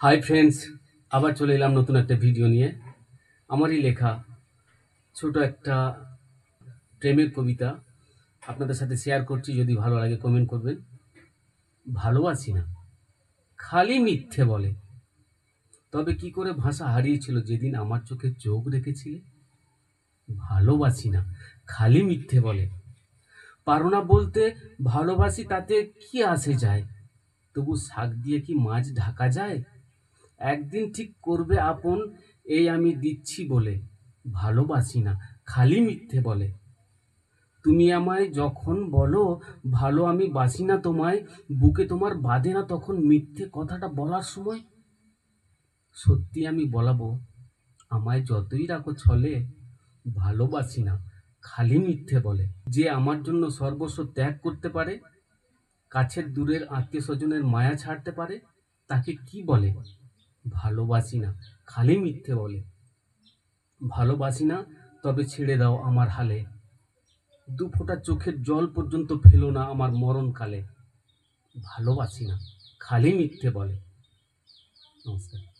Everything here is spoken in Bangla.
হাই ফ্রেন্ডস, আবার চলে এলাম নতুন একটা ভিডিও নিয়ে। আমারই লেখা ছোট একটা প্রেমের কবিতা আপনাদের সাথে শেয়ার করছি। যদি ভালো লাগে কমেন্ট করবেন। ভালোবাসি না, খালি মিথ্যে বলে। তবে কি করে ভাষা হারিয়েছিল যেদিন আমার চোখে চোখ রেখেছিলে। ভালোবাসি না, খালি মিথ্যে বলে। পারো না বলতে ভালোবাসি, তাতে কি আসে যায়? তবু শাক দিয়ে কি মাছ ঢাকা যায়? একদিন ঠিক করবে আপন, এই আমি দিচ্ছি বলে। ভালোবাসি না, খালি মিথ্যে বলে। তুমি আমায় যখন বলো ভালো, আমি বাসি না তোমায়, বুকে তোমার বাঁধে না তখন মিথ্যে কথাটা বলার সময়। সত্যি আমি বলাবো, আমায় যতই রাখো ছলে। ভালোবাসি না, খালি মিথ্যে বলে। যে আমার জন্য সর্বস্ব ত্যাগ করতে পারে, কাছের দূরের আত্মীয় স্বজনের মায়া ছাড়তে পারে, তাকে কি বলে? ভালোবাসি না, খালি মিথ্যে বলে। ভালোবাসি না, তবে ছেড়ে দাও আমার হালে। দু ফোঁটা চোখের জল পর্যন্ত ফেলো না আমার মরণকালে। ভালোবাসি না, খালি মিথ্যে বলে। নমস্কার।